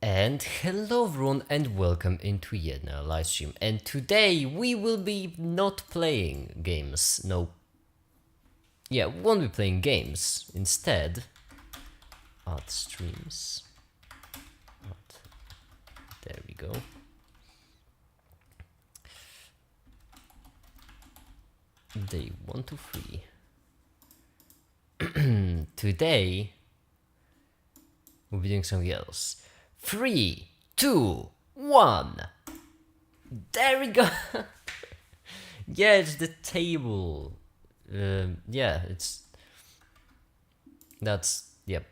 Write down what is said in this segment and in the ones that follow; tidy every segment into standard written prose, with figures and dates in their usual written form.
And hello everyone and welcome into yet another live stream. And today we will be not playing games. No. Yeah, we won't be playing games. Instead, art streams. Art. There we go. Day 1 to 3. Today we'll be doing something else. 3, 2, 1. There we go. Yeah, it's the table. Yeah, yep.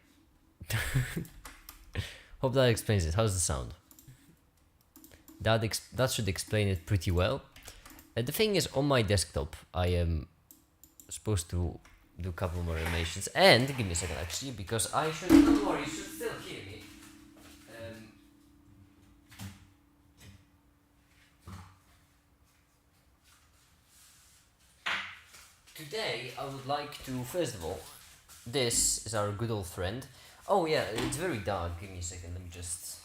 Hope that explains it. How's the sound? That should explain it pretty well. The thing is, on my desktop, I am supposed to do a couple more animations. And give me a second, actually, because I should. Don't worry, you should still hear me. Today, I would like to, first of all, this is our good old friend. Oh yeah, it's very dark. Give me a second, let me just...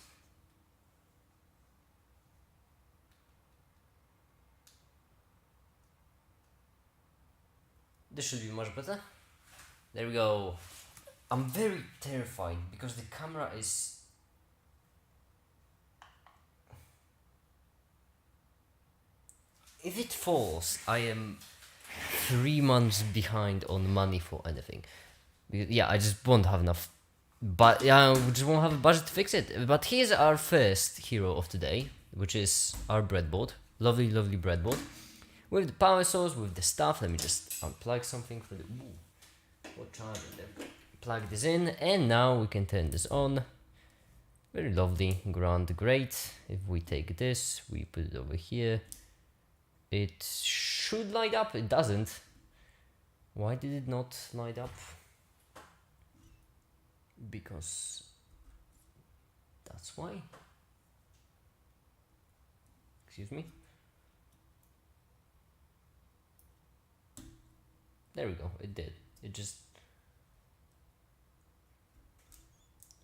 This should be much better. There we go. I'm very terrified because the camera is... If it falls, I am 3 months behind on money for anything. Yeah, I just won't have enough. But yeah, we just won't have a budget to fix it. But here's our first hero of today, which is our breadboard. Lovely, lovely breadboard. With the power source, with the stuff. Let me just unplug something for the... What charger there? Plug this in, and now we can turn this on. Very lovely, grand, great. If we take this, we put it over here. It should light up. It doesn't. Why did it not light up? Because that's why. Excuse me. There we go. It did. It just...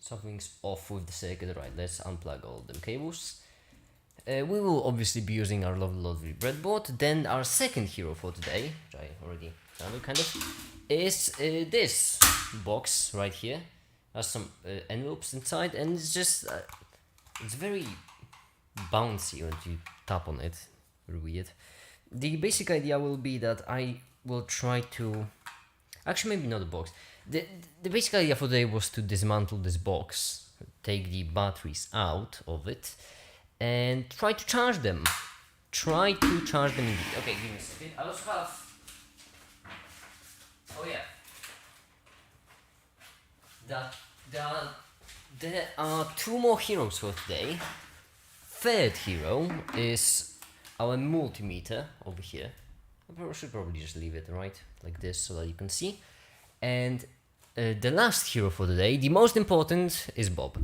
Something's off with the circuit. Right, let's unplug all them cables. We will obviously be using our lovely breadboard. Then our second hero for today, which I already found kind of, is this box right here. Has some envelopes inside, and it's just it's very bouncy when you tap on it. Very weird. The basic idea will be that I will try to, actually maybe not the box. The basic idea for today was to dismantle this box, take the batteries out of it, and try to charge them. Indeed. Okay, give me a second. I also have... Oh yeah. There are 2 more heroes for today. Third hero is our multimeter over here. I should probably just leave it right like this so that you can see. And the last hero for today, the most important, is Bob.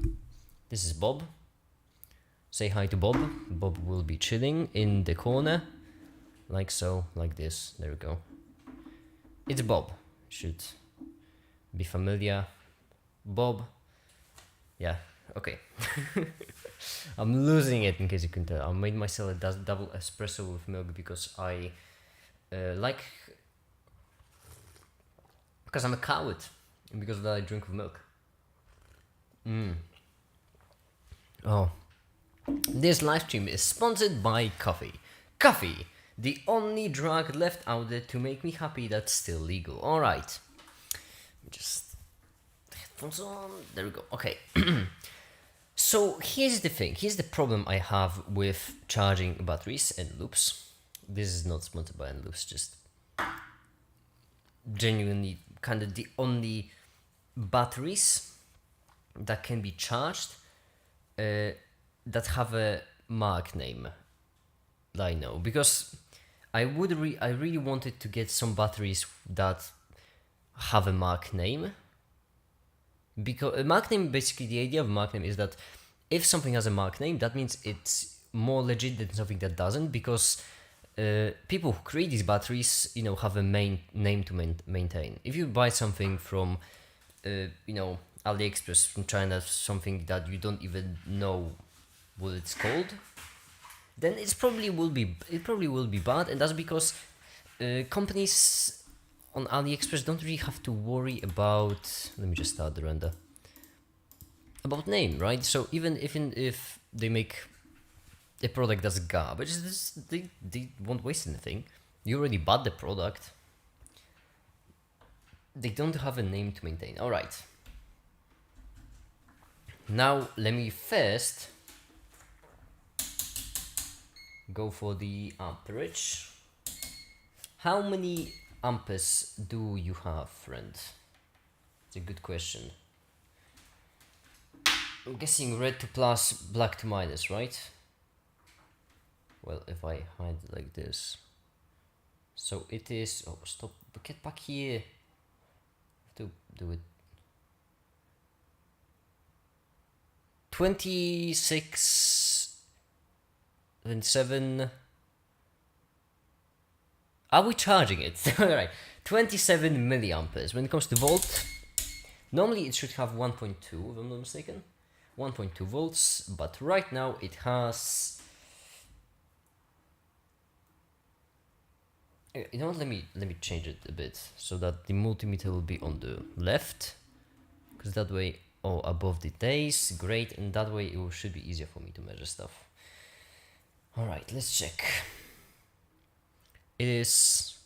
This is Bob. Say hi to Bob. Bob will be chilling in the corner. Like so, like this. There we go. It's Bob. Should be familiar. Bob. Yeah, okay. I'm losing it in case you can tell. I made myself a double espresso with milk because I like... Because I'm a coward. And because of that I drink with milk. Oh. This live stream is sponsored by coffee. Coffee, the only drug left out there to make me happy that's still legal. Alright. Just... Headphones on. There we go. Okay. So here's the thing. Here's the problem I have with charging batteries and loops. This is not sponsored by any loops, just... Genuinely kind of the only batteries that can be charged that have a mark name that I know, because I really wanted to get some batteries that have a mark name, because a mark name, basically the idea of a mark name is that if something has a mark name, that means it's more legit than something that doesn't, because people who create these batteries, have a main name to maintain. If you buy something from, AliExpress from China something that you don't even know what it's called, then it probably will be bad, and that's because companies on AliExpress don't really have to worry about. Let me just start the render. About name, right? So even if they make a product that's garbage, they won't waste anything. You already bought the product. They don't have a name to maintain. All right. Now let me first go for the amperage. How many amperes do you have, friend? It's a good question. I'm guessing red to plus, black to minus, right? Well, if I hide it like this. So it is... Oh, stop. Get back here. I have to do it. 26... and 7... Are we charging it? Alright. 27 milliamperes. When it comes to volt, normally it should have 1.2, if I'm not mistaken. 1.2 volts, but right now it has... You know what, let me change it a bit so that the multimeter will be on the left, because that way, above the days, great, and that way it should be easier for me to measure stuff. Alright, let's check. It is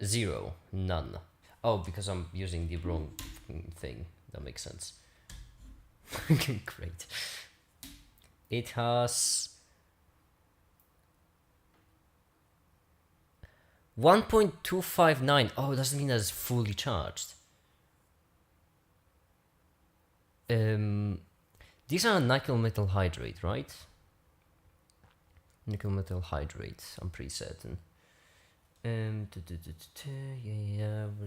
0, none. Oh, because I'm using the wrong thing. That makes sense. Great. It has 1.259. Oh, doesn't mean that it's fully charged. These are nickel metal hydrate, right? Nickel metal hydrate, I'm pretty certain. Yeah,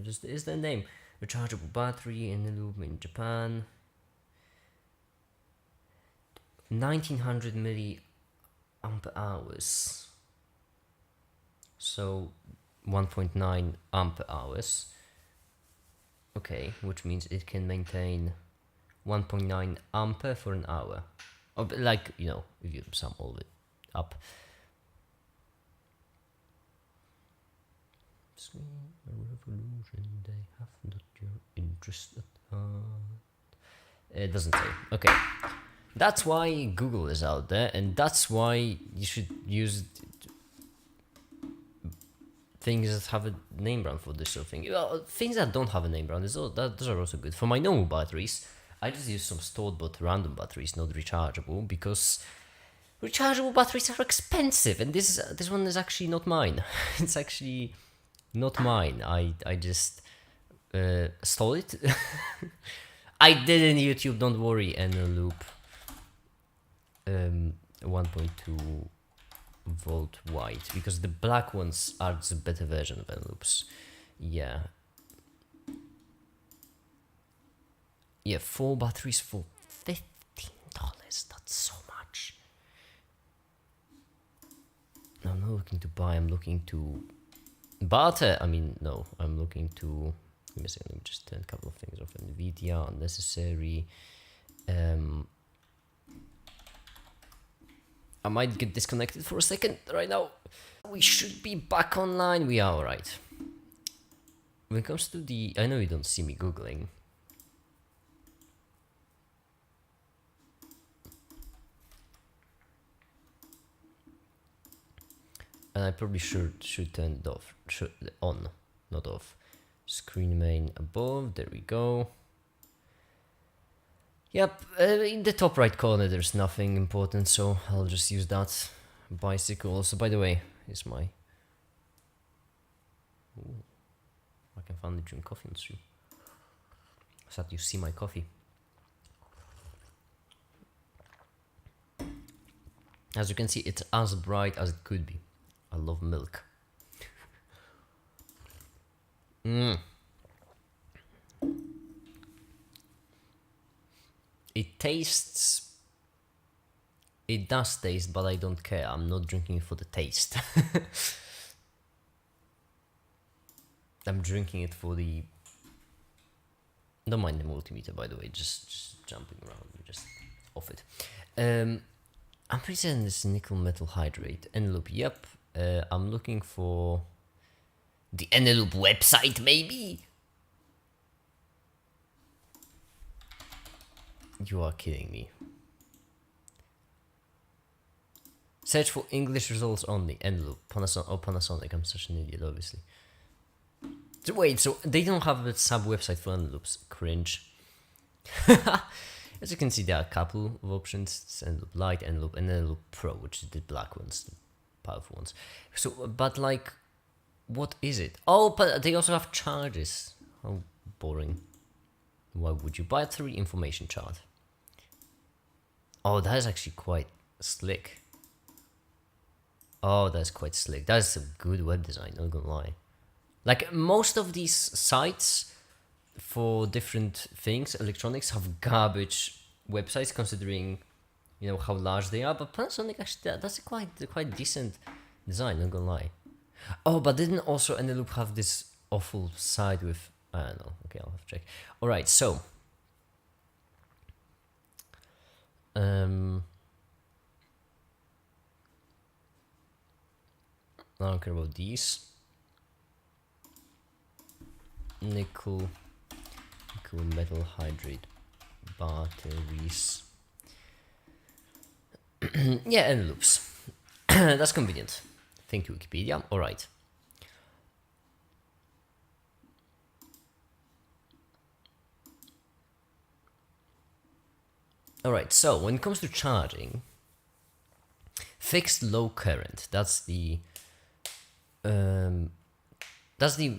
just is the name. Rechargeable battery in the loop in Japan. 1900 milliampere hours. So 1.9 ampere hours. Okay, which means it can maintain 1.9 ampere for an hour. Oh, but like, you know, if you sum all of it up. Sweet revolution, they have not your interest at heart. It doesn't say. Okay. That's why Google is out there, and that's why you should use things that have a name brand for this sort of thing. Well, things that don't have a name brand, those are also good. For my normal batteries, I just use some stored but random batteries, not rechargeable, because rechargeable batteries are expensive, and this one is actually not mine. It's actually not mine. I just stole it. I did in YouTube, don't worry, and a loop 1.2 volt white, because the black ones are just a better version of Enloops. Yeah, 4 batteries for $15. That's so much. I'm not looking to buy, I'm looking to barter. I mean, no, I'm looking to... Give me a second, let me just turn a couple of things off. NVIDIA, unnecessary. I might get disconnected for a second right now. We should be back online. We are alright. When it comes to the... I know you don't see me Googling. And I probably should turn it off. On, not off. Screen main above. There we go. Yep, in the top right corner there's nothing important, so I'll just use that. Bicycle. Also, by the way, is my... Ooh, I can finally drink coffee on stream. So that you see my coffee. As you can see, it's as bright as it could be. I love milk. It tastes... It does taste, but I don't care. I'm not drinking it for the taste. I'm drinking it for the Don't mind the multimeter, by the way, just jumping around, just off it. I'm pretty certain this nickel metal hydrate. Envelope, yep. I'm looking for the Eneloop website, maybe? You are kidding me. Search for English results only. Eneloop. Panasonic. I'm such an idiot, obviously. So wait, so they don't have a sub website for Eneloops? Cringe. As you can see, there are a couple of options. It's Eneloop Lite, Eneloop, and Eneloop Pro, which is the black ones, the powerful ones. So, but like, what is it? Oh, but they also have charges. How boring. Why would you buy a 3 information chart? Oh, that is actually quite slick. Oh, that's quite slick. That's a good web design, not gonna lie. Like, most of these sites for different things, electronics, have garbage websites considering, you know, how large they are. But Panasonic, actually, that's a quite decent design, not gonna lie. Oh, but didn't also Eneloop have this awful side with... I don't know. Okay, I'll have to check. Alright, so... I don't care about these. Nickel metal hydrate batteries. Yeah, and loops. That's convenient. Thank you, Wikipedia. Alright. Alright, so when it comes to charging, fixed low current, that's the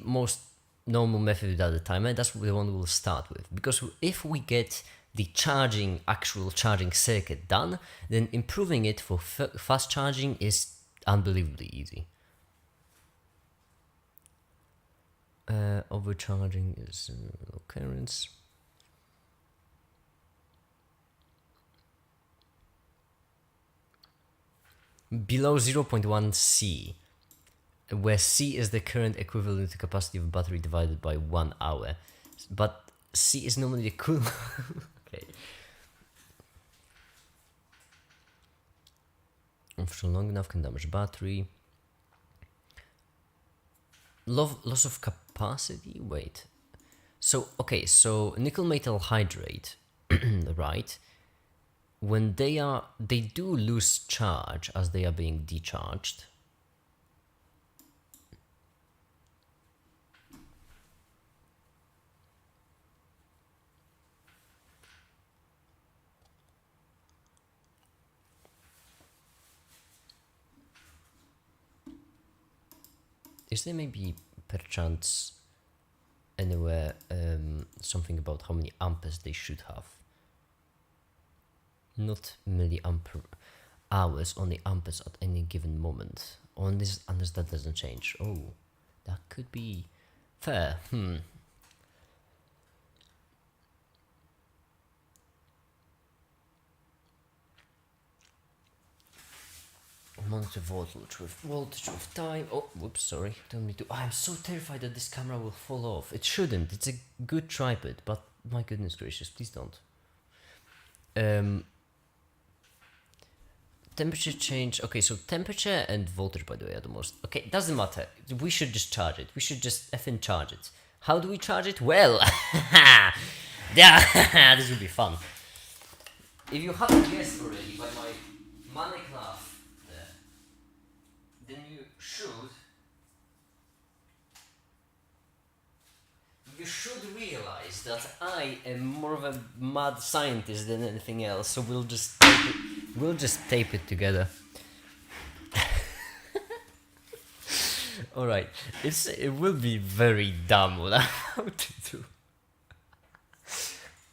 most normal method without the timer. That's the one we'll start with, because if we get the actual charging circuit done, then improving it for fast charging is unbelievably easy. Overcharging is low currents. Below 0.1 C, where C is the current equivalent to capacity of a battery divided by 1 hour. But C is normally the cool. Okay. For long enough can damage battery. Loss of capacity? Wait. So, okay, so nickel metal hydrate, right? When they do lose charge as they are being decharged. Is there maybe perchance anywhere something about how many amperes they should have? Not milliamp hours, only amperes at any given moment. Unless that doesn't change. Oh, that could be fair. Monitor voltage with time. Oh, whoops, sorry. Don't need to. I'm so terrified that this camera will fall off. It shouldn't. It's a good tripod, but my goodness gracious, please don't. Temperature change. Okay, so temperature and voltage, by the way, are the most. Okay, doesn't matter. We should just charge it. We should just effing charge it. How do we charge it? Well, yeah, this will be fun. If you haven't guessed already by my manic laugh there, then you should realize that I am more of a mad scientist than anything else. So we'll just tape it together. All right, it will be very dumb what I'm about to do.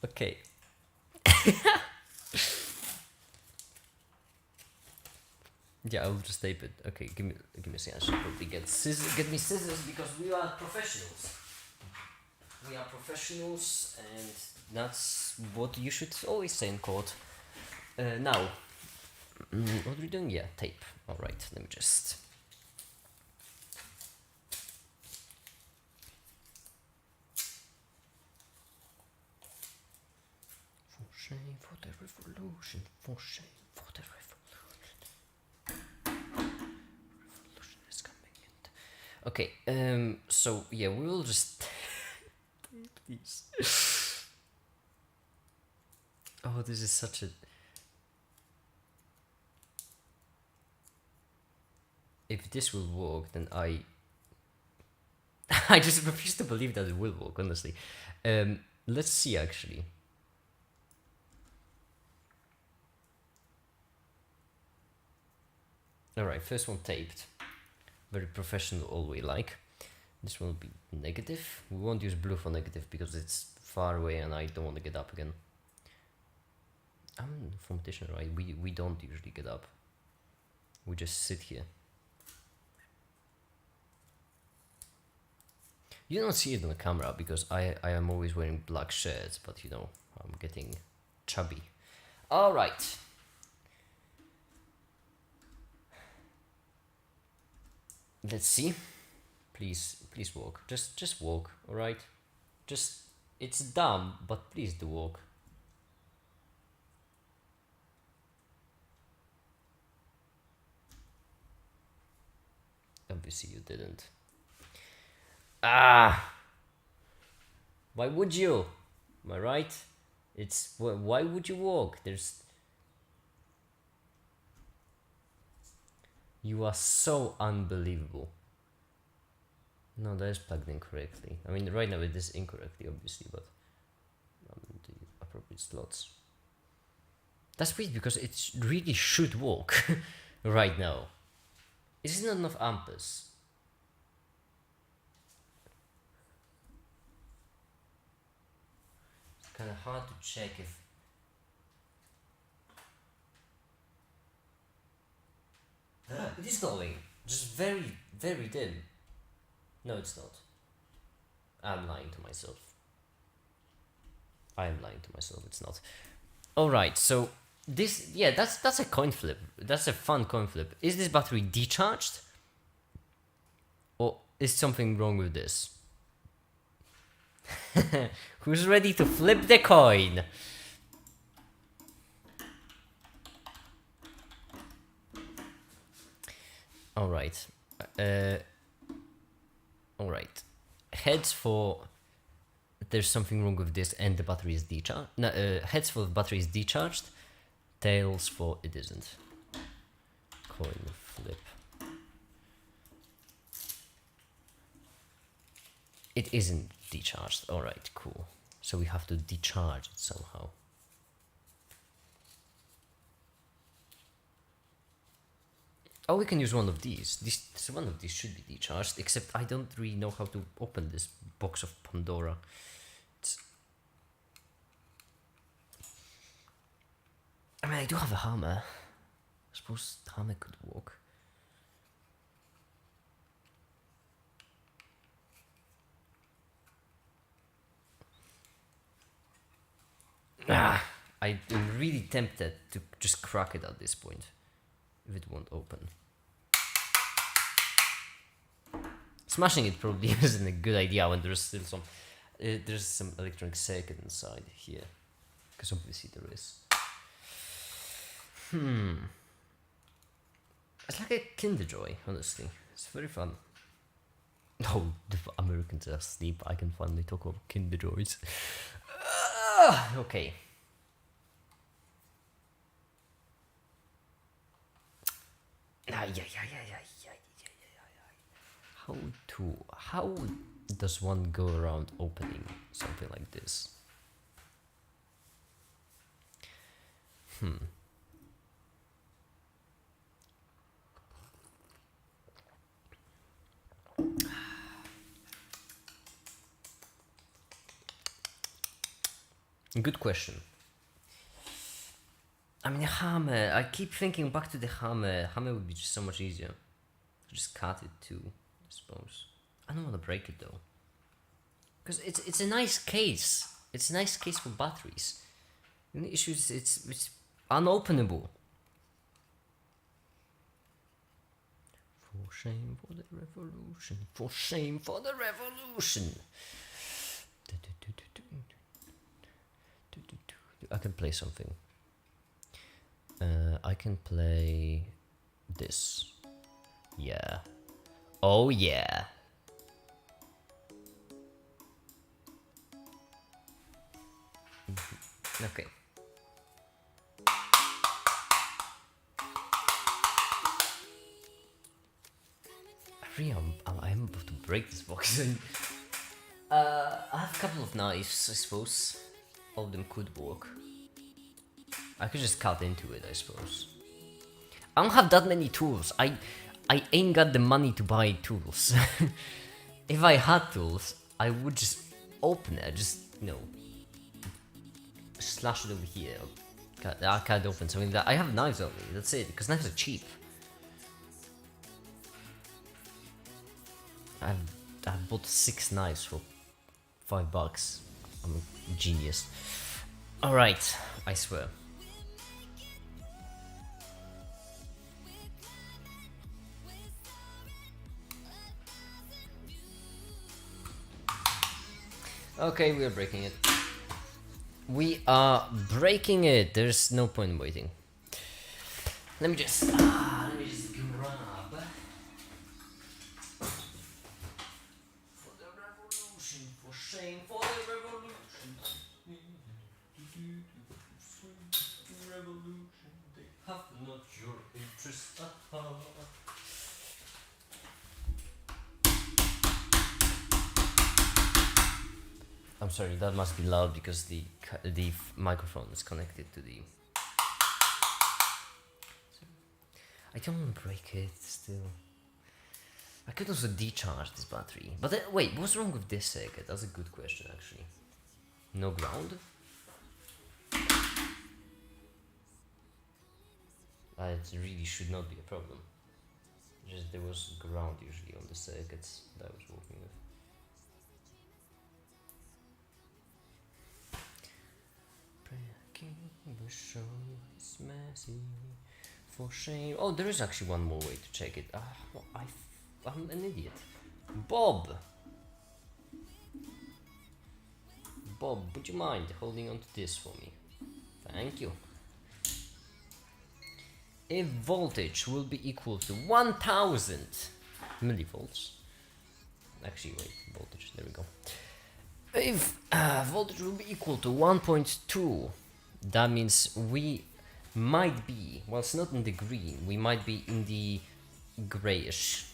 Okay. Yeah, I'll just tape it. Okay, give me a second. I should probably get me scissors because we are professionals. We are professionals, and that's what you should always say in court. Now, what are we doing? Yeah, tape. All right, let me just. shame for the revolution. For shame for the revolution. Revolution is coming in. Okay, so yeah, we will just take these. Oh, this is such a... If this will work, then I just refuse to believe that it will work, honestly. Let's see, actually. Alright, first one taped. Very professional, all we like. This one will be negative. We won't use blue for negative because it's far away and I don't want to get up again. I'm a competition, right? We don't usually get up. We just sit here. You don't see it on the camera because I am always wearing black shirts, but you know, I'm getting chubby. Alright. Let's see. Please walk. Just walk, alright? It's dumb, but please do walk. Obviously you didn't. Ah! Why would you? Am I right? It's... Why would you walk? You are so unbelievable. No, that is plugged in correctly. I mean, right now it is incorrectly, obviously, but... the appropriate slots. That's weird because it really should work right now. It is not enough amperes. It's kind of hard to check if... It is glowing. Just very, very dim. No, it's not. I'm lying to myself. I am lying to myself, it's not. Alright, so this, yeah, that's a coin flip. That's a fun coin flip. Is this battery decharged? Or is something wrong with this? Who's ready to flip the coin? Alright. Alright. Heads for... There's something wrong with this and the battery is decharged. No, heads for the battery is decharged. Tails for it isn't. Coin flip. It isn't decharged. Alright, cool. So we have to decharge it somehow. Oh, we can use one of these. One of these should be decharged, except I don't really know how to open this box of Pandora. I mean, I do have a hammer. I suppose the hammer could work. I'm really tempted to just crack it at this point, if it won't open. Smashing it probably isn't a good idea when there's still some electronic circuit inside here, because obviously there is. It's like a Kinder Joy, honestly. It's very fun. Oh, the Americans are asleep. I can finally talk about Kinder Joys. Okay. How does one go around opening something like this? Good question. I mean, hammer. I keep thinking back to the hammer. Hammer would be just so much easier. Just cut it too, I suppose. I don't want to break it though, because it's a nice case. It's a nice case for batteries. The only issue is it's unopenable. For shame for the revolution. For shame for the revolution. I can play something. I can play this. Yeah. Oh yeah. Okay. I'm about to break this box. I have a couple of knives, I suppose. All of them could work. I could just cut into it, I suppose. I don't have that many tools. I ain't got the money to buy tools. If I had tools, I would just open it, just, you know, slash it over here. I can't open something that I have knives only. That's it, because knives are cheap. I've bought 6 knives for $5. I'm a genius. All right, I swear. Okay, we are breaking it. We are breaking it. There's no point in waiting. Let me just grab. For the revolution, for shame, for the revolution. Revolution, they have not your interest at heart. I'm sorry, that must be loud because the microphone is connected to the... I don't want to break it still. I could also decharge this battery. But wait, what's wrong with this circuit? That's a good question actually. No ground? It really should not be a problem. Just there was ground usually on the circuits that I was working with. Is messy, for shame. Oh, there is actually one more way to check it. Well, I'm an idiot. Bob, would you mind holding on to this for me? Thank you. If voltage will be equal to 1000 millivolts. Actually, wait, voltage. There we go. If voltage will be equal to 1.2. That means we might be, well, it's not in the green, we might be in the grayish.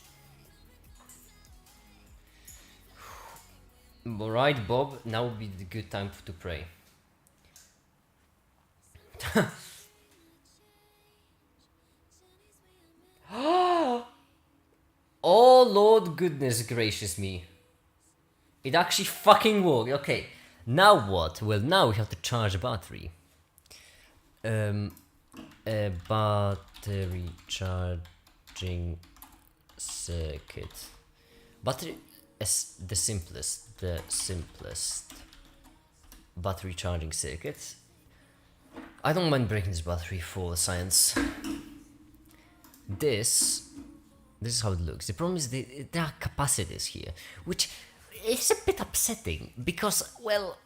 Alright, Bob, now would be the good time to pray. Oh, Lord goodness gracious me. It actually fucking worked. Okay, now what? Well, now we have to charge a battery. A battery charging circuit. Battery is the simplest battery charging circuit. I don't mind breaking this battery for science. This is how it looks. The problem is there are capacitors here, which is a bit upsetting because, well,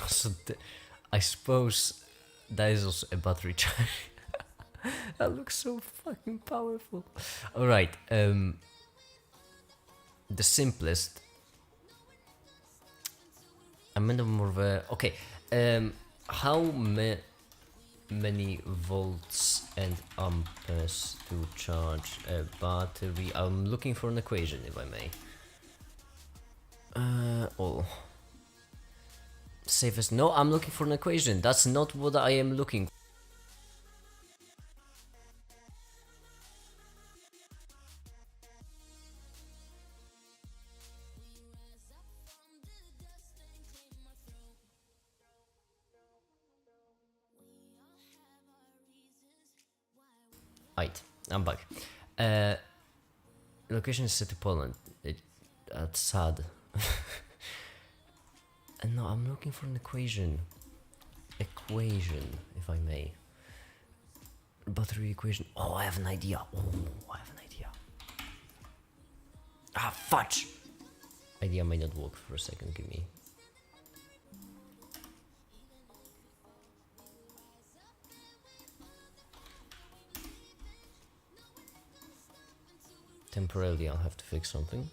also, I suppose that is also a battery charge. That looks so fucking powerful. Alright, the simplest. I'm meant more of a... Okay, how many volts and amperes to charge a battery? I'm looking for an equation, if I may. Safest. No, I'm looking for an equation. That's not what I am looking for. Right, I'm back. Location is set to Poland. That's sad. And no, I'm looking for an equation. Equation, if I may. Battery equation. Oh, I have an idea. Ah, fudge. idea may not work for a second. Give me. Temporarily, I'll have to fix something.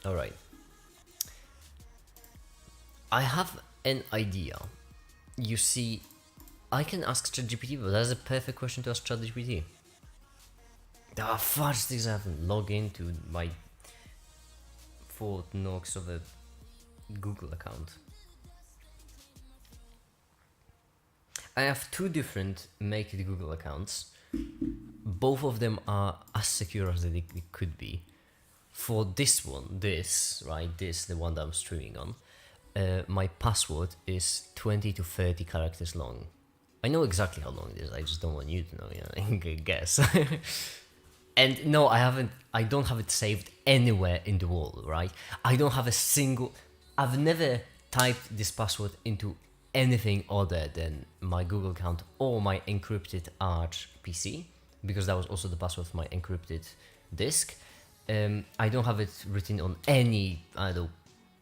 All right. I have an idea. You see, I can ask ChatGPT, but that's a perfect question to ask ChatGPT. Ah, fudge, things I haven't logged into my Fort Knox of a Google account. I have two different Make It Google accounts. Both of them are as secure as they could be. For this one, the one that I'm streaming on, my password is 20 to 30 characters long. I know exactly how long it is, I just don't want you to know, guess. And no, I don't have it saved anywhere in the world, right? I've never typed this password into anything other than my Google account or my encrypted Arch PC, because that was also the password for my encrypted disk. I don't have it written on any,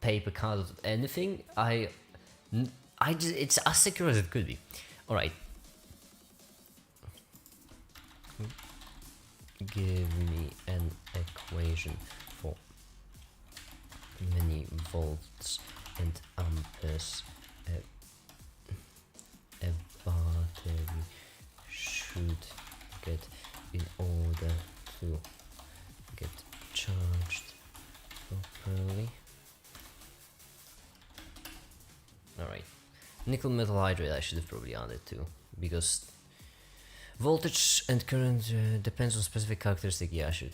paper card or anything. It's as secure as it could be. All right. Give me an equation for many volts and amperes a battery should get in order to get charged properly. Alright. Nickel metal hydrate I should have probably added too, because voltage and current depends on specific characteristic. Yeah, I should.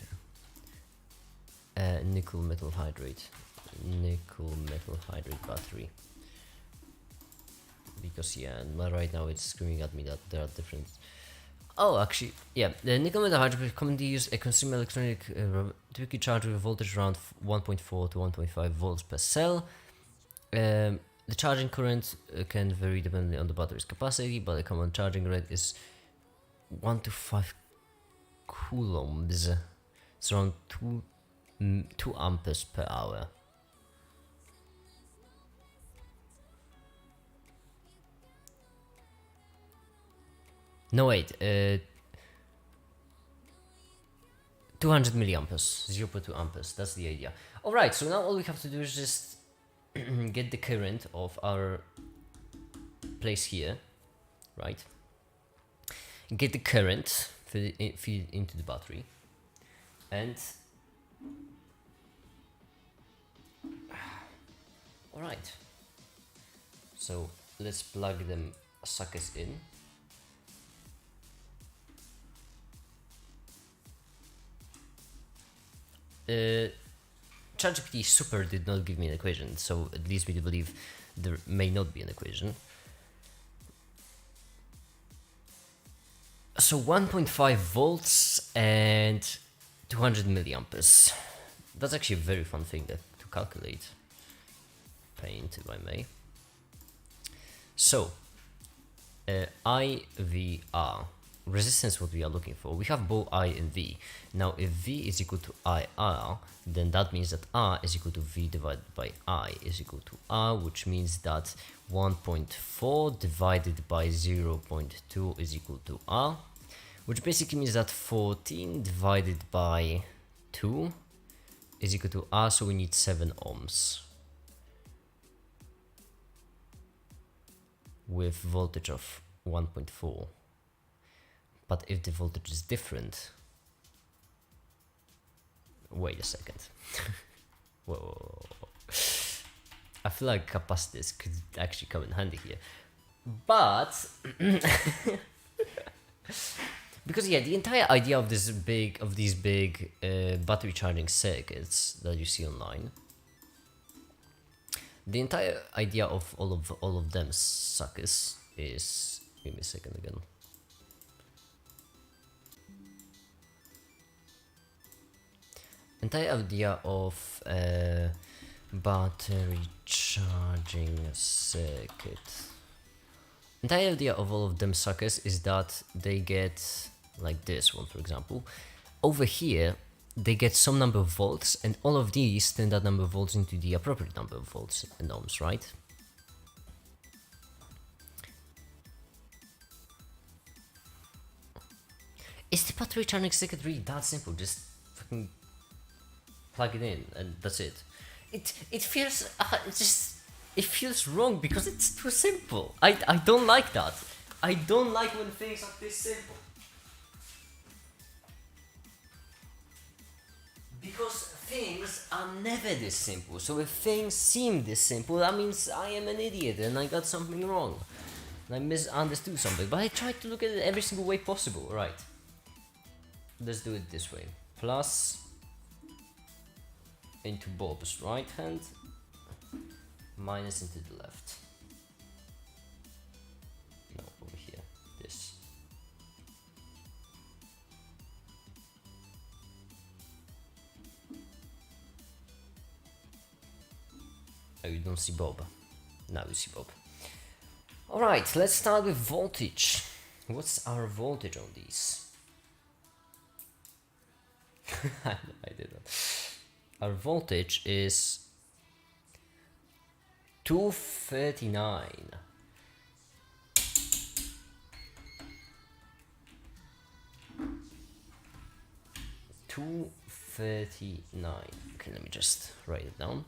Nickel metal hydrate battery. Because right now it's screaming at me that there are different. Oh, actually, yeah. The nickel metal hydrate commonly used a consumer electronic, typically charged with a voltage around 1.4 to 1.5 volts per cell. The charging current can vary depending on the battery's capacity, but the common charging rate is 1 to 5 coulombs. It's around 2 amperes per hour. No, wait. 200 milliamperes. 0.2 amperes. That's the idea. Alright, so now all we have to do is just get the current of our place here, right? Get the current, feed it into the battery, and all right. So let's plug them suckers in. ChatGPT Super did not give me an equation, so it leads me to believe there may not be an equation. So 1.5 volts and 200 milliamperes. That's actually a very fun thing to calculate. Paint, if I may. So, IVR. Resistance, what we are looking for. We have both I and V. Now, if V is equal to IR, then that means that R is equal to V divided by I is equal to R, which means that 1.4 divided by 0.2 is equal to R, which basically means that 14 divided by 2 is equal to R, so we need 7 ohms. With voltage of 1.4. But if the voltage is different, wait a second. Whoa. I feel like capacitors could actually come in handy here. But because the entire idea of these big battery charging circuits that you see online, the entire idea of all of them suckers is, give me a second again. entire idea of battery charging circuit. Entire idea of all of them suckers is that they get like this one, for example. Over here, they get some number of volts, and all of these turn that number of volts into the appropriate number of volts and ohms, right? Is the battery charging circuit really that simple? Just fucking plug it in and that's it. It feels it feels wrong because it's too simple. I don't like that. I don't like when things are this simple. Because things are never this simple. So if things seem this simple, that means I am an idiot and I got something wrong. I misunderstood something. But I tried to look at it every single way possible. Right. Let's do it this way. Plus into Bob's right hand, minus into the left. No, over here. This. Oh, you don't see Bob. Now you see Bob. Alright, let's start with voltage. What's our voltage on these? I didn't. Our voltage is 239. Okay, let me just write it down.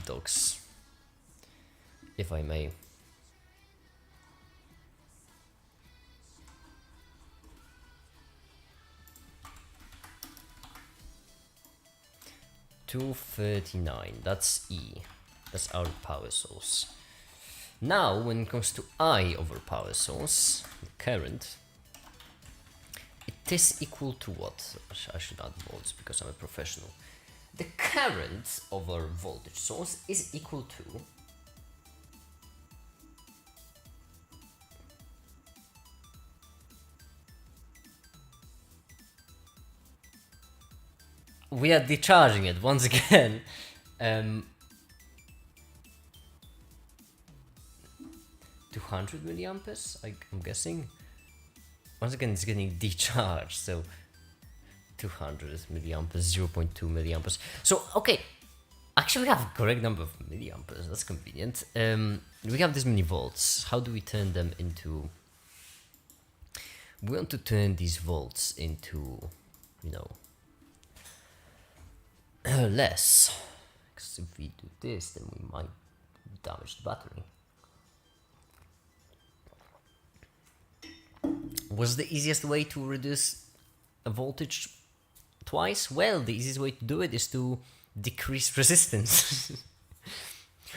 Dogs, if I may. $239, that's E, that's our power source. Now, when it comes to I over power source, the current, it is equal to what? I should add volts because I'm a professional. The current over voltage source is equal to we are decharging it once again. 200 milliamperes, I'm guessing. Once again, it's getting decharged, so 200 milliamperes, 0.2 milliamperes. So, okay, actually we have a correct number of milliamperes, that's convenient. We have this many volts. How do we turn them into... We want to turn these volts into, you know, less. Because if we do this, then we might damage the battery. What's the easiest way to reduce a voltage twice? Well, the easiest way to do it is to decrease resistance.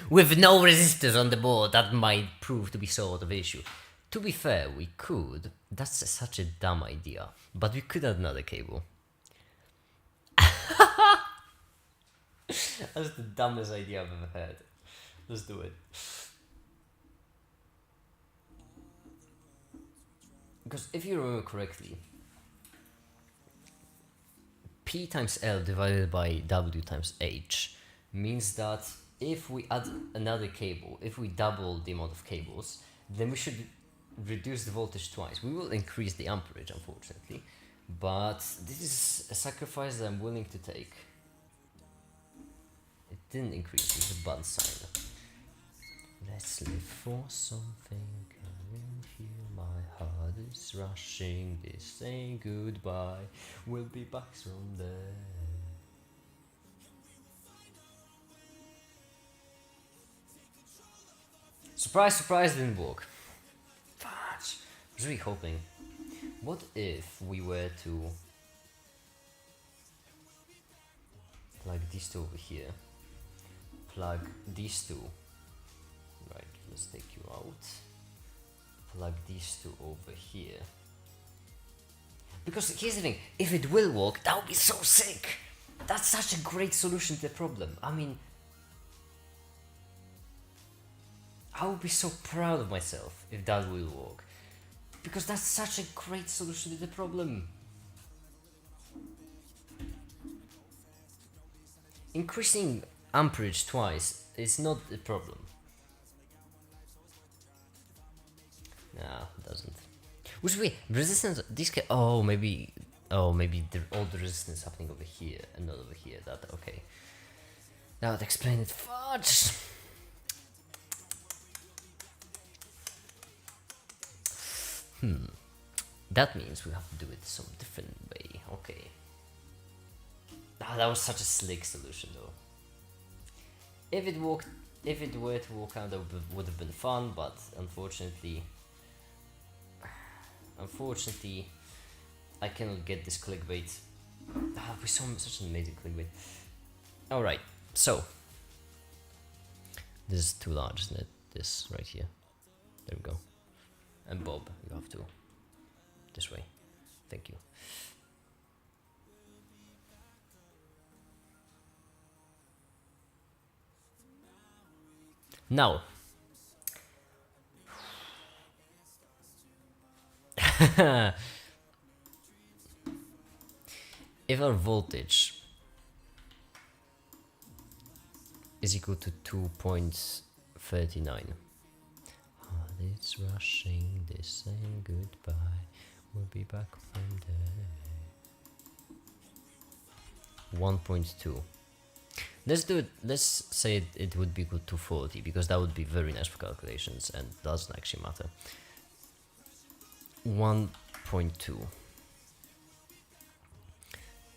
With no resistors on the board, that might prove to be sort of an issue. To be fair, we could. That's such a dumb idea. But we could add another cable. That's the dumbest idea I've ever heard. Let's do it. Because if you remember correctly, P times L divided by W times H means that if we add another cable, if we double the amount of cables, then we should reduce the voltage twice. We will increase the amperage, unfortunately, but this is a sacrifice that I'm willing to take. It didn't increase, it's a bad sign. Let's live for something. Can you hear my heart is rushing? This saying goodbye. We'll be back someday. Surprise, surprise, didn't work. Fudge. I was really hoping. What if we were to plug these two over here? Plug these two. Right, let's take you out. Plug these two over here. Because here's the thing, if it will work, that would be so sick. That's such a great solution to the problem. I mean, I would be so proud of myself if that will work. Because that's such a great solution to the problem. increasing amperage twice is not a problem. No, it doesn't. Which way? Resistance. This can. Oh, maybe. Oh, maybe all the resistance happening over here and not over here. That okay. That would explain it. Fudge. That means we have to do it some different way. Okay. Ah, that was such a slick solution, though. If it were to work out, that would have been fun, but unfortunately, I cannot get this clickbait. Ah, we saw such an amazing clickbait. All right, so this is too large, isn't it? This right here. There we go. And Bob, you have to this way. Thank you. Now, if our voltage is equal to 2.39, it's rushing, this saying goodbye, we'll be back one day. 1.2. Let's do it. Let's say it would be equal to 40, because that would be very nice for calculations and doesn't actually matter. 1.2.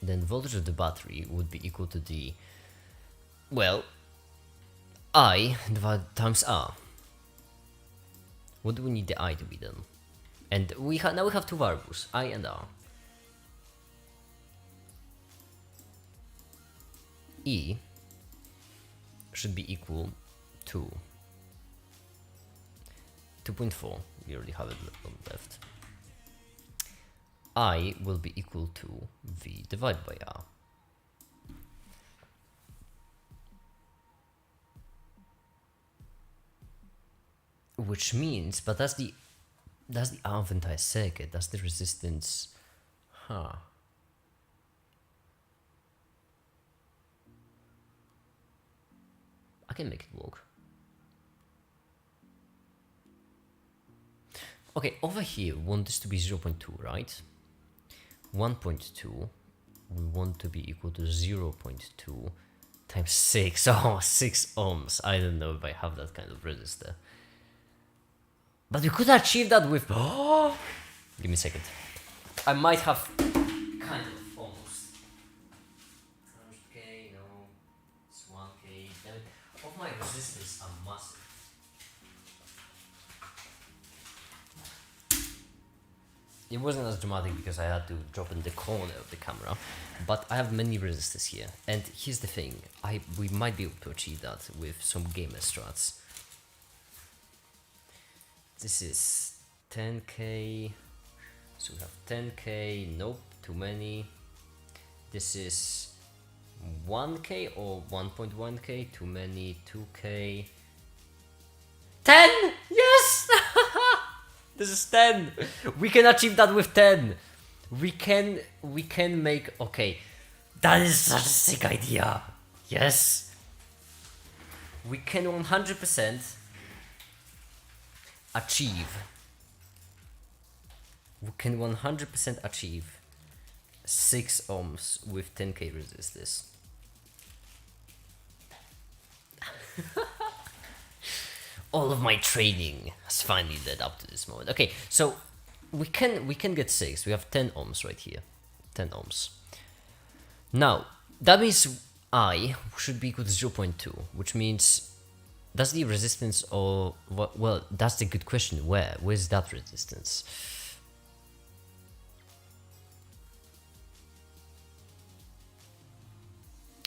Then voltage of the battery would be equal to the, well, I divided times R. What do we need the I to be then? And now we have two variables, I and R. E should be equal to 2.4. We already have it left. I will be equal to V divided by R. Which means, but that's the R of the entire circuit. That's the resistance. Huh. I can make it work. Okay, over here we want this to be 0.2, right? 1.2 we want to be equal to 0.2 times 6. Oh, 6 ohms. I don't know if I have that kind of resistor. But we could achieve that with... Oh! Give me a second. I might have kind of almost... 100k, no. It's 1k. Damn it. All my resistors are massive. It wasn't as dramatic because I had to drop in the corner of the camera, but I have many resistors here. And here's the thing, we might be able to achieve that with some gamer strats. This is 10k, so we have 10k, nope, too many. This is 1k or 1.1k, too many, 2k. 10! Yes! This is 10! We can achieve that with 10! We can make, okay, that is such a sick idea! Yes! We can 100% achieve. We can 100% achieve 6 ohms with 10k resistors. All of my training has finally led up to this moment. Okay, so we can get 6. We have 10 ohms right here. 10 ohms. Now, that means I should be equal to 0.2, which means that's the resistance or what? Well, that's the good question. Where's that resistance?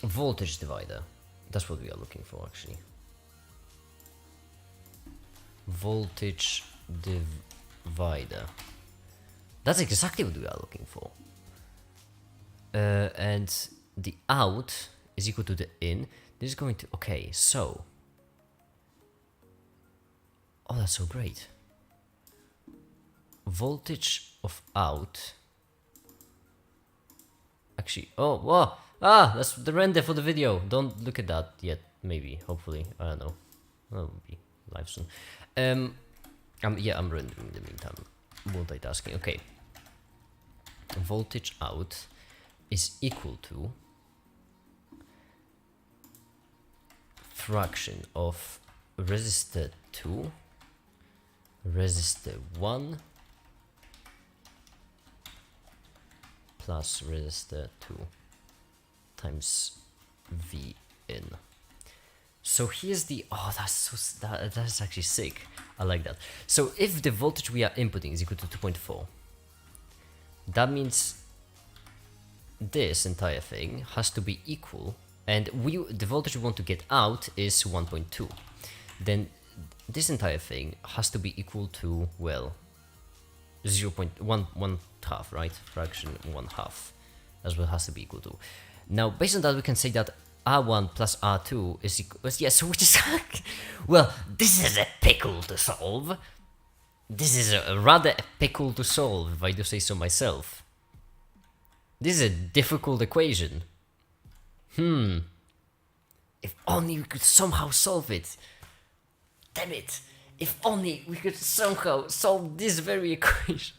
Voltage divider. That's what we are looking for, actually. Voltage divider. That's exactly what we are looking for. And the out is equal to the in. This is going to... Okay, so... Oh, that's so great. Voltage of out... Actually... Oh, whoa! Ah, that's the render for the video. Don't look at that yet. Maybe, hopefully, I don't know. That will be live soon. Yeah, I'm rendering in the meantime. Multitasking. Okay. Voltage out is equal to fraction of resistor 2, resistor 1 plus resistor 2 times V in. So here's the, oh, that's actually sick. I like that. So if the voltage we are inputting is equal to 2.4, that means this entire thing has to be equal, and the voltage we want to get out is 1.2. Then this entire thing has to be equal to, well, 0.1 half, right? Fraction 1 half. That's what it has to be equal to. Now, based on that, we can say that R1 plus R2 is equal. Yes, which is well, this is a pickle to solve. This is a rather a pickle to solve, if I do say so myself. This is a difficult equation. If only we could somehow solve it. Damn it! If only we could somehow solve this very equation.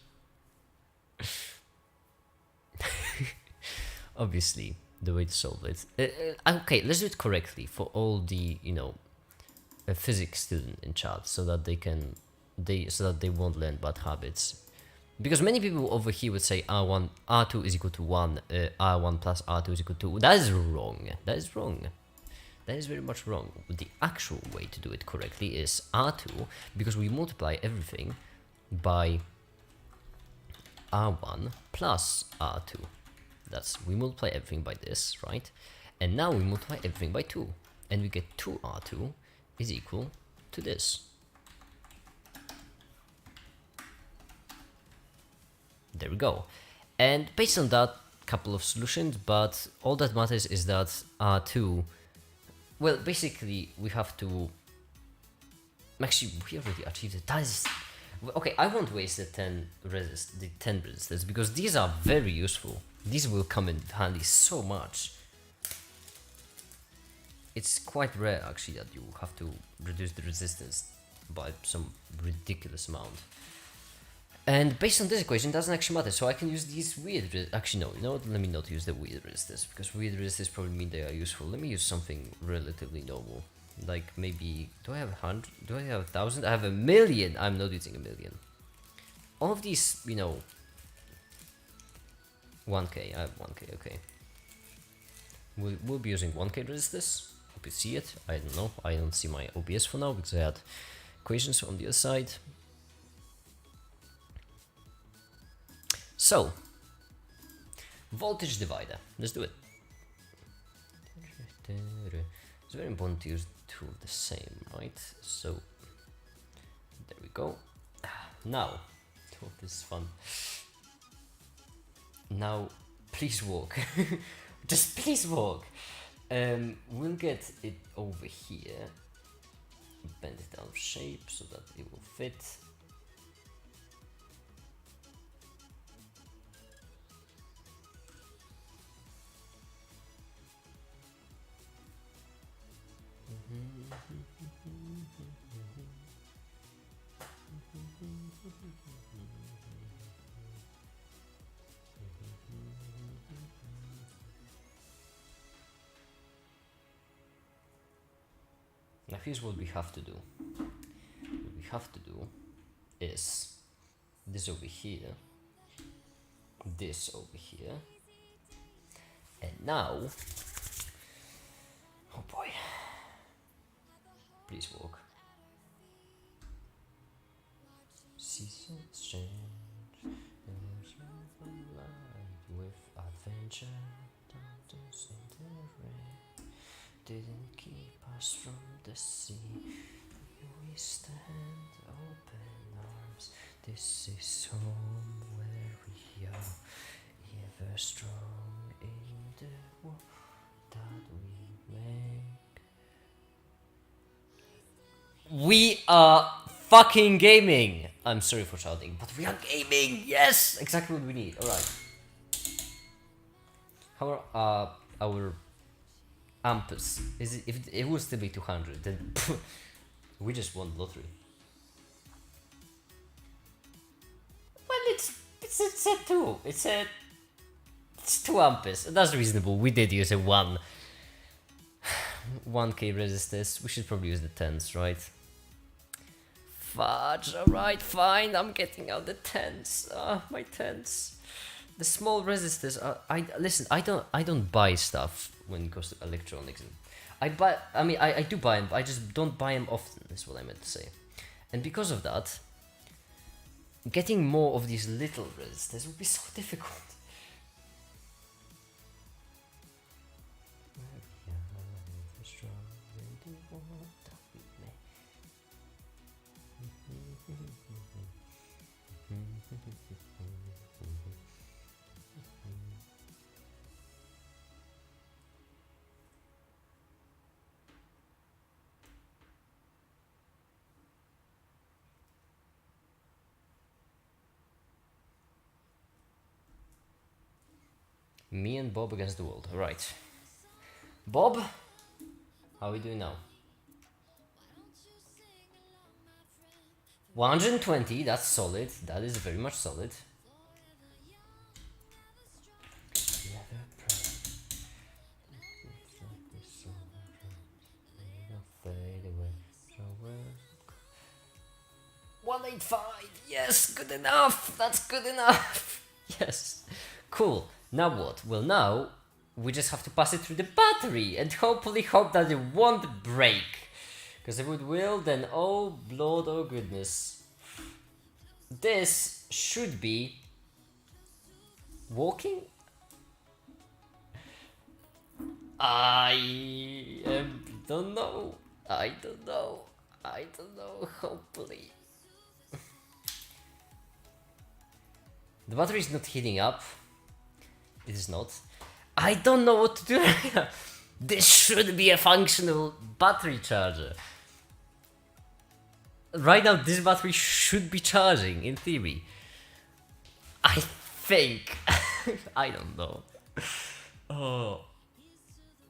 Obviously, the way to solve it. Okay, let's do it correctly for all the, you know, physics student in chat, so that they won't learn bad habits. Because many people over here would say R2 is equal to 1, R1 plus R2 is equal to 2. That is wrong. That is wrong. That is very much wrong. The actual way to do it correctly is R2, because we multiply everything by R1 plus R2. We multiply everything by this, right? And now we multiply everything by 2. And we get 2R2 is equal to this. There we go. And based on that, couple of solutions, but all that matters is that R2, well, basically we have to, actually we already achieved it. That is, okay, I won't waste the 10 resistors, because these are very useful. These will come in handy so much. It's quite rare actually that you have to reduce the resistance by some ridiculous amount. And based on this equation, it doesn't actually matter, so I can use these weird actually no, you know what, let me not use the weird resistors, because weird resistors probably mean they are useful. Let me use something relatively normal, like maybe, do I have 100, do I have 1,000? I have 1,000,000, I'm not using 1,000,000. All of these, you know, 1k, I have 1k, okay. We'll be using 1k resistors, hope you see it, I don't know, I don't see my OBS for now, because I had equations on the other side. So, voltage divider, let's do it. It's very important to use two of the same, right? So, there we go. Now, oh, this is fun. Now, please walk. Just please walk. We'll get it over here. Bend it out of shape so that it will fit. Now here's what we have to do. What we have to do is this over here, this over here, and now, oh boy, please walk. Seasons change, with adventure, didn't keep us from the sea. We stand open arms. This is home where we are, ever strong in the war that we make. We are fucking gaming. I'm sorry for shouting, but we are gaming. Yes, exactly what we need. All right. How our amps. If it would still be 200, then we just won the lottery. Well, it's a 2. It's 2 amps. That's reasonable. We did use a 1k resistors. We should probably use the 10s, right? Fudge. Alright, fine. I'm getting out the 10s. My 10s. The small resistors are. Listen. I don't buy stuff when it comes to electronics. I do buy them, but I just don't buy them often. Is what I meant to say. And because of that, getting more of these little resistors would be so difficult. Me and Bob against the world. Right. Bob, how are we doing now? 120, that's solid. That is very much solid. $185. Yes, good enough. That's good enough. Yes. Cool. Now what? Well, now we just have to pass it through the battery and hopefully hope that it won't break. Because if it will, then oh Lord, oh goodness. This should be working. Don't know. I don't know. Hopefully. The battery is not heating up. It is not. I don't know what to do. This should be a functional battery charger. Right now, this battery should be charging, in theory. I think. I don't know. Oh.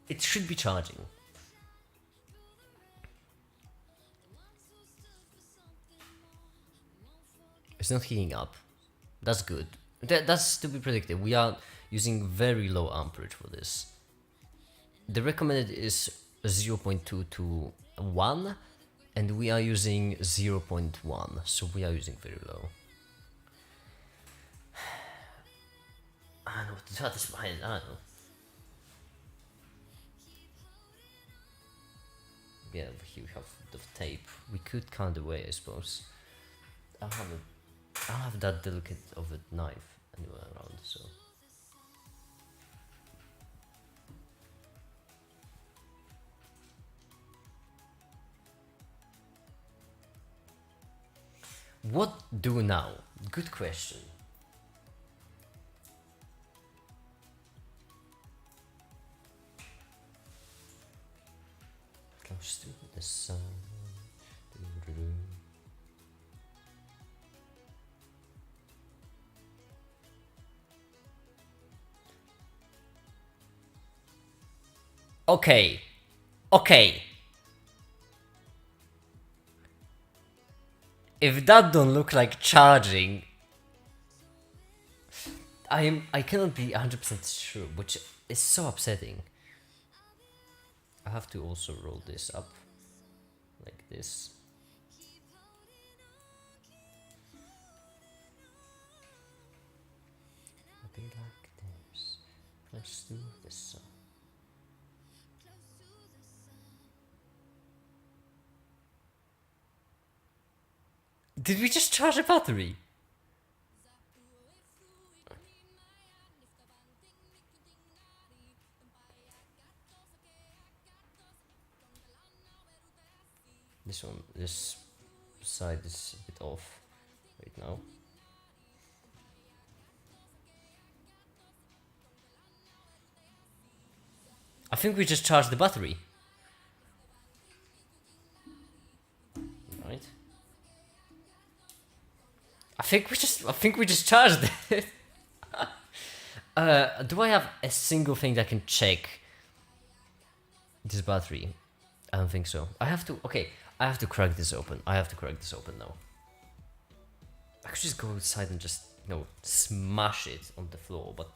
It should be charging. It's not heating up. That's good. That's to be predicted. We are using very low amperage for this. The recommended is 0.2 to 1, and we are using 0.1, so we are using very low. I don't know what to do at this point. I don't know. Yeah, here we have the tape. We could count away, I suppose. I don't have that delicate of a knife anywhere around, so. What do now? Good question. Close to the sun. Okay. If that don't look like charging, I cannot be 100% sure, which is so upsetting. I have to also roll this up like this. I'll be like this, close to the sun. Did we just charge a battery? This side is a bit off right now. I think we just charged the battery. Right. I think we just charged it. Do I have a single thing that can check this battery? I don't think so. I have to. Okay, I have to crack this open. I have to crack this open now. I could just go outside and just, smash it on the floor, but.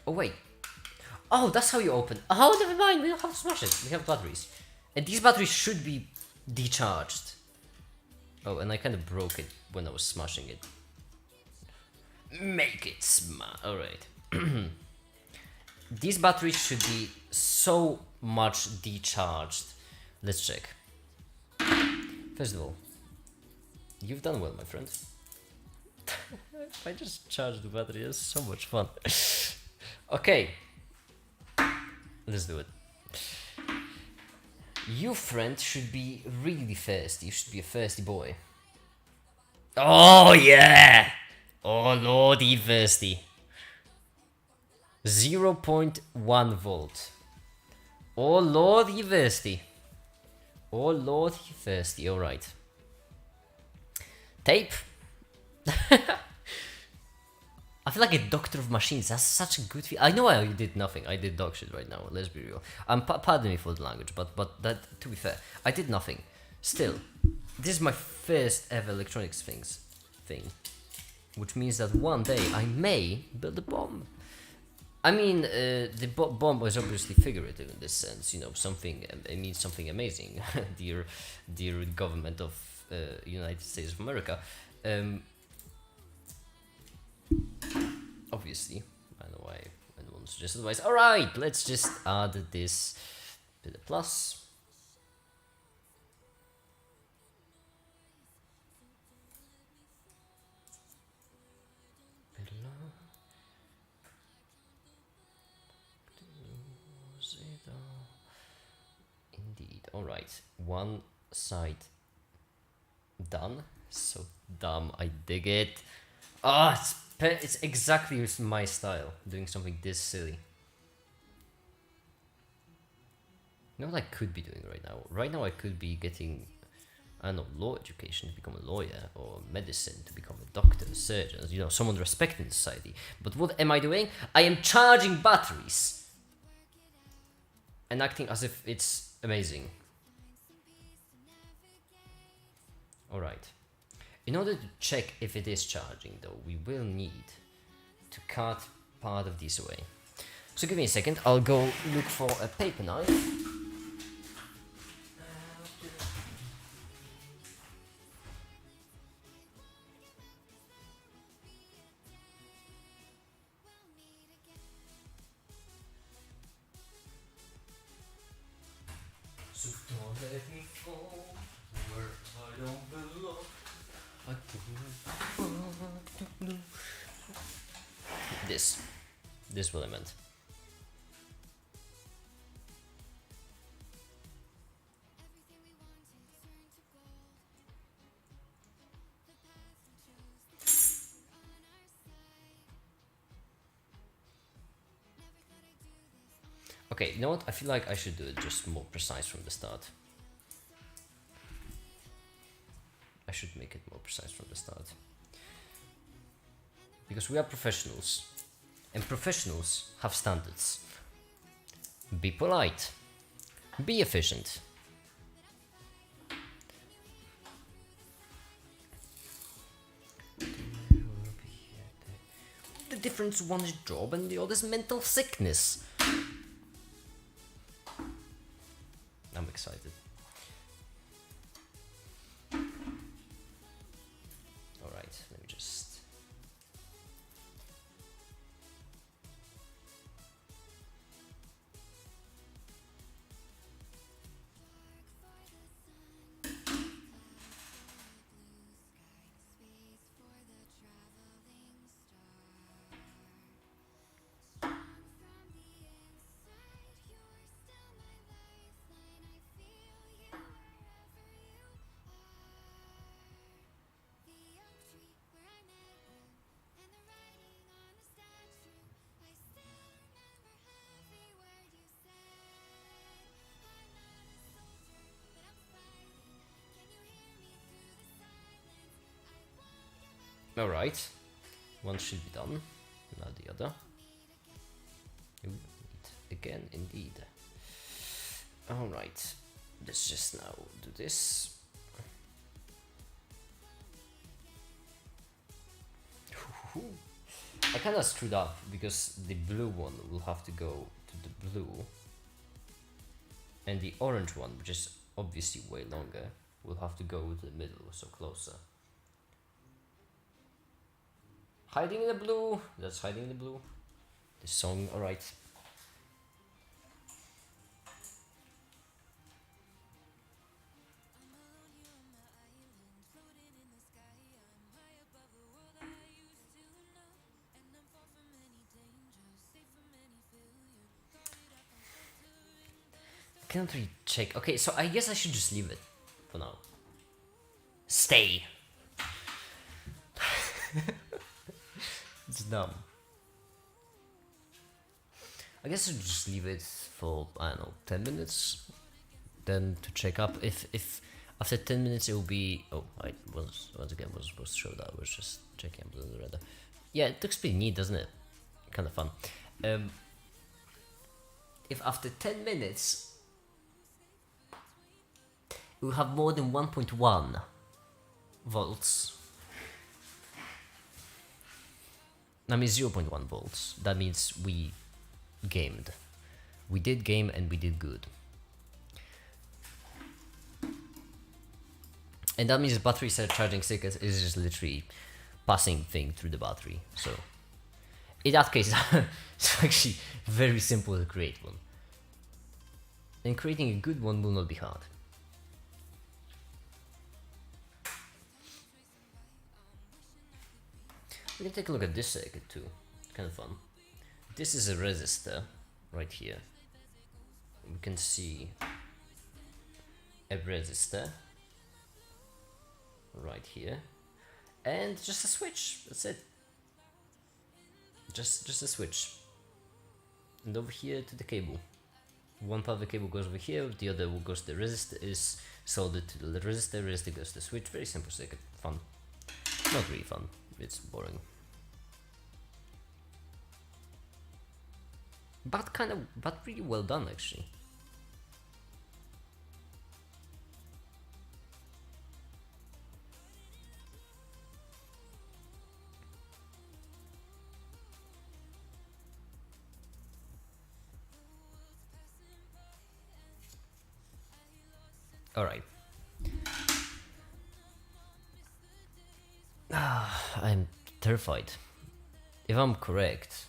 Oh wait. Oh, that's how you open. Oh, never mind. We don't have to smash it. We have batteries, and these batteries should be decharged. Oh, and I kind of broke it when I was smashing it. Make it smash. All right. These batteries should be so much decharged. Let's check. First of all, you've done well, my friend. I just charged the battery. It's so much fun. Okay. Let's do it. You, friend, should be really thirsty. You should be a thirsty boy. Oh, yeah! Oh, lordy thirsty. 0.1 volt. Oh, lordy thirsty. Oh, lordy thirsty. Alright. Tape. I feel like a doctor of machines. That's such a good feel. I know I did nothing. I did dog shit right now. Let's be real. Pardon me for the language, but that, to be fair, I did nothing. Still, this is my first ever electronics thing, which means that one day I may build a bomb. I mean, the bomb was obviously figurative in this sense. Something. It means something amazing, dear government of United States of America. Obviously, I don't know why anyone suggests otherwise. Alright, let's just add this to the plus. Indeed. Alright, one side done. So dumb, I dig it. It's exactly my style, doing something this silly. You know what I could be doing right now? Right now I could be getting, I don't know, law education to become a lawyer, or medicine to become a doctor, a surgeon, someone respected in society. But what am I doing? I am charging batteries and acting as if it's amazing. Alright. In order to check if it is charging, though, we will need to cut part of this away. So give me a second, I'll go look for a paper knife. So don't let me fall where I don't belong. This is what I meant. Okay, you know what? I feel like I should do it just more precise from the start. I should make it more precise from the start. Because we are professionals. And professionals have standards. Be polite. Be efficient. The difference, one is job and the other is mental sickness. I'm excited. Alright, let me just... Alright. One should be done, not the other. Ooh, again, indeed. Alright. Let's just now do this. I kinda screwed up because the blue one will have to go to the blue, and the orange one, which is obviously way longer, will have to go to the middle, so closer. Hiding in the blue, that's hiding in the blue. This song, alright. Can't really check. Okay, so I guess I should just leave it for now. Stay. It's dumb. I guess I should just leave it for, I don't know, 10 minutes. Then to check up. If after 10 minutes it will be. Oh, I was once again was supposed to show that. I was just checking up the radar. Yeah, it looks pretty neat, doesn't it? Kind of fun. If after 10 minutes we will have more than 1.1 volts. I mean 0.1 volts. That means we gamed. We did game and we did good. And that means the battery set charging circuit is just literally passing thing through the battery. So in that case, it's actually very simple to create one. And creating a good one will not be hard. We can take a look at this circuit too. Kind of fun. This is a resistor right here. We can see a resistor right here, and just a switch. That's it. Just a switch. And over here to the cable. One part of the cable goes over here, the other goes to the resistor, is soldered to the resistor, resistor goes to the switch. Very simple circuit. Fun. Not really fun. It's boring. But really well done actually. Alright. I'm terrified. If I'm correct,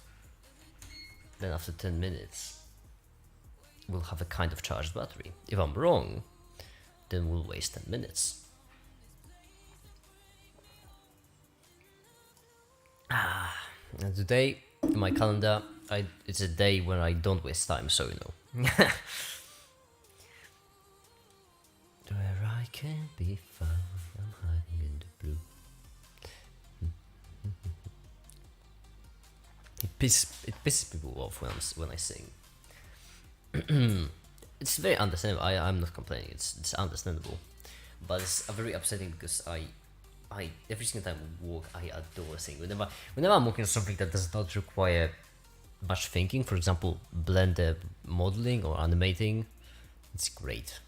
then after 10 minutes we'll have a kind of charged battery. If I'm wrong, then we'll waste 10 minutes. And today, in my calendar, it's a day when I don't waste time, so you know. Where I can be found, I'm hiding in the blue. It pisses people off when I sing. It's very understandable. I'm not complaining. It's understandable, but it's very upsetting because I every single time I walk, I adore singing. Whenever I'm working on something that does not require much thinking, for example, Blender modeling or animating, it's great.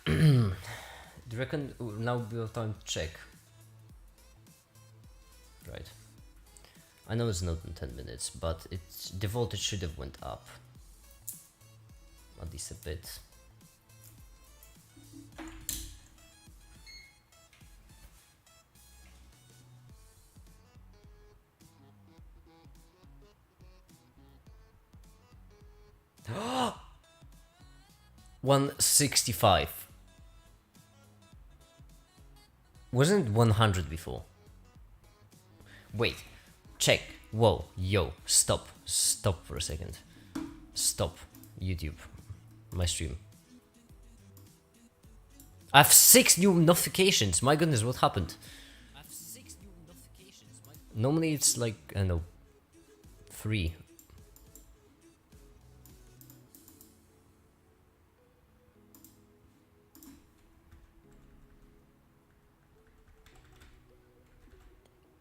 Do you reckon now will be time to check? Right. I know it's not in 10 minutes, but the voltage should have went up. At least a bit. 165. Wasn't it 100 before? Wait, check. Whoa, yo, stop for a second. Stop, YouTube, my stream. I have 6 new notifications. My goodness, what happened? Normally it's like, I don't know, 3.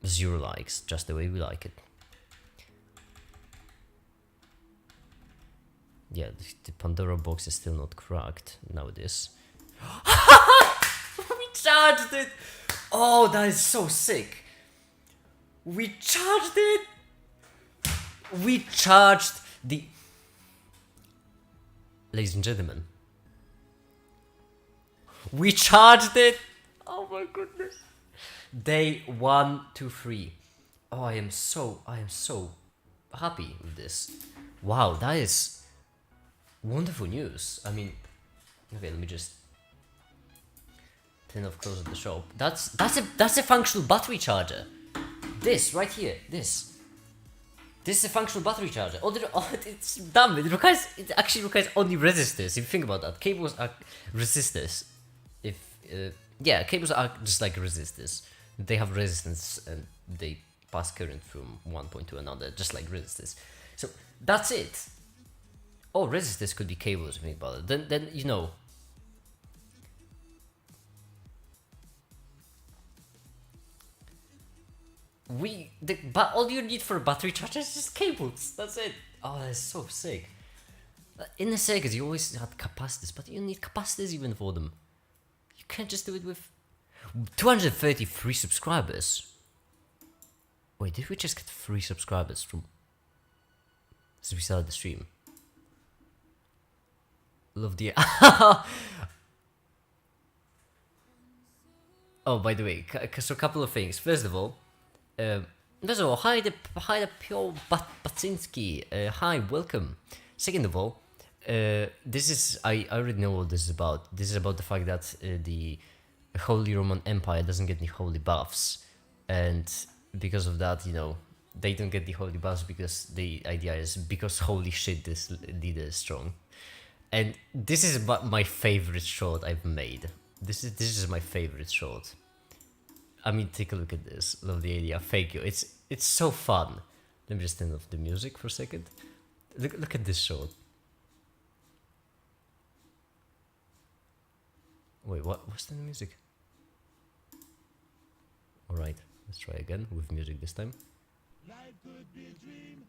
Zero likes, just the way we like it. Yeah, the Pandora box is still not cracked. Now it is. We charged it! Oh, that is so sick. We charged it! We charged the... Ladies and gentlemen. We charged it! Oh my goodness. Day 1 to 3. Oh, I am so happy with this. Wow, that is wonderful news. I mean, okay, let me just turn off close of the shop. That's a functional battery charger. This right here, this is a functional battery charger. It's dumb. It actually requires only resistors. If you think about that, cables are resistors. Yeah, cables are just like resistors. They have resistance and they pass current from one point to another, just like resistors. So that's it. Oh, resistors could be cables. If you think about it, then you know. But all you need for a battery charger is just cables. That's it. Oh, that's so sick. In the circuits, you always had capacitors, but you need capacitors even for them. You can't just do it with 233 subscribers. Wait, did we just get 3 subscribers from since we started the stream? Love the... Oh, by the way, so a couple of things. First of all, hi the Pio Baczynski. Hi, welcome. Second of all, this is I already know what this is about. This is about the fact that the Holy Roman Empire doesn't get any holy buffs, and because of that, you know, they don't get the holy buffs because the idea is because holy shit, this leader is strong. And this is my favorite shot I've made. This is my favorite shot. I mean, take a look at this. Love the idea. Thank you. It's so fun. Let me just turn off the music for a second. Look at this shot. Wait, what's the music? Alright, let's try again with music this time. Life could be a dream.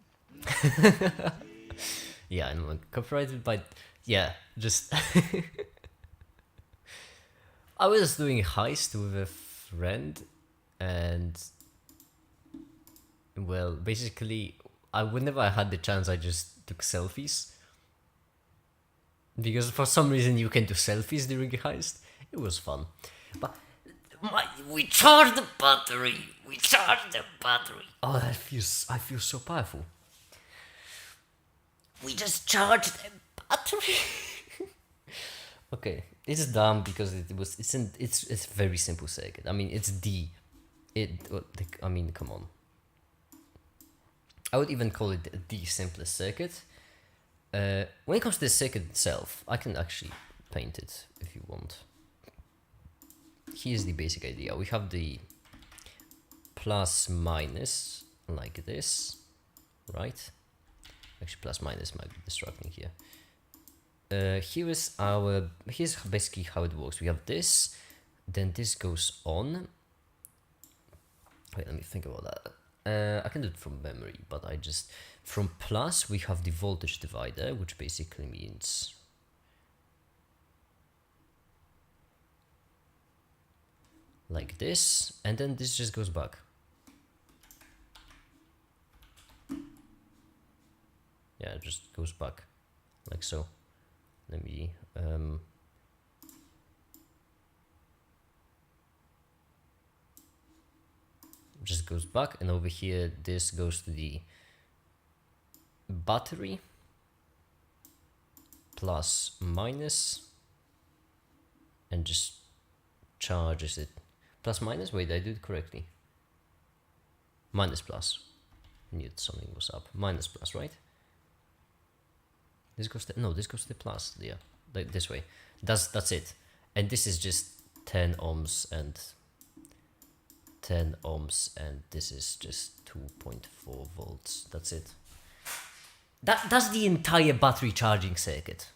Yeah, I'm like, copyrighted by... Yeah, just... I was doing a heist with a friend, and... Well, basically, whenever I had the chance, I just took selfies. Because for some reason you can do selfies during a heist. It was fun. But we charged the battery. We charged the battery. Oh, I feel so powerful. We just charged the battery. Okay, it's dumb because it's a very simple circuit. I mean, I mean, come on. I would even call it the simplest circuit. When it comes to the circuit itself, I can actually paint it if you want. Here's the basic idea. We have the plus minus like this, right? Actually, plus minus might be distracting here. Here's basically how it works. We have this, then this goes on. Wait, let me think about that. I can do it from memory, but from plus we have the voltage divider, which basically means like this, and then this just goes back. Yeah, it just goes back like so. Let me just goes back, and over here this goes to the battery plus minus and just charges it. Plus minus? Wait, I did it correctly. Minus plus. I knew something was up. Minus plus, right? This goes to, no, this goes to plus, yeah. Like this way. That's it. And this is just 10 ohms and 10 ohms, and this is just 2.4 volts. That's it. That's the entire battery charging circuit.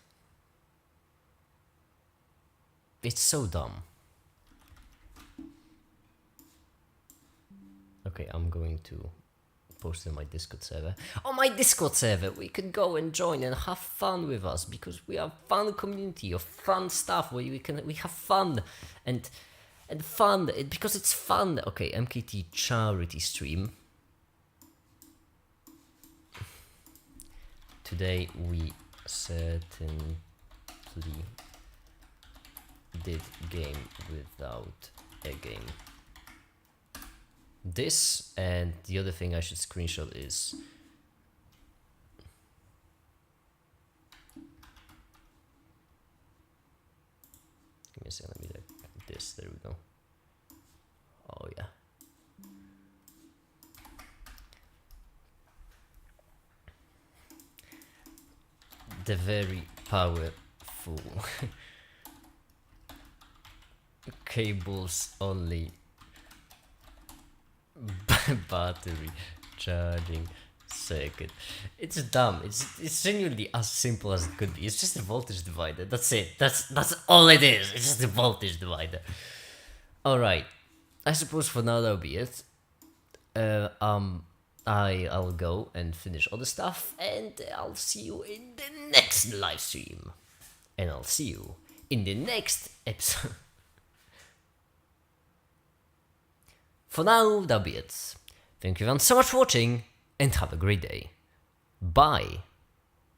It's so dumb. Okay, I'm going to post it on my Discord server. On my Discord server, we can go and join and have fun with us, because we are a fun community of fun stuff where we have fun and fun because it's fun. Okay, MKT charity stream. Today we certainly did game without a game. This, and the other thing I should screenshot is give me a second, let me like this, there we go. Oh yeah. The very powerful cables only battery charging circuit. It's dumb. It's genuinely as simple as it could be. It's just a voltage divider. That's it. That's all it is. It's just a voltage divider. All right. I suppose for now that'll be it. I'll go and finish all the stuff, and I'll see you in the next live stream, and I'll see you in the next episode. For now, that'll be it. Thank you everyone so much for watching, and have a great day. Bye.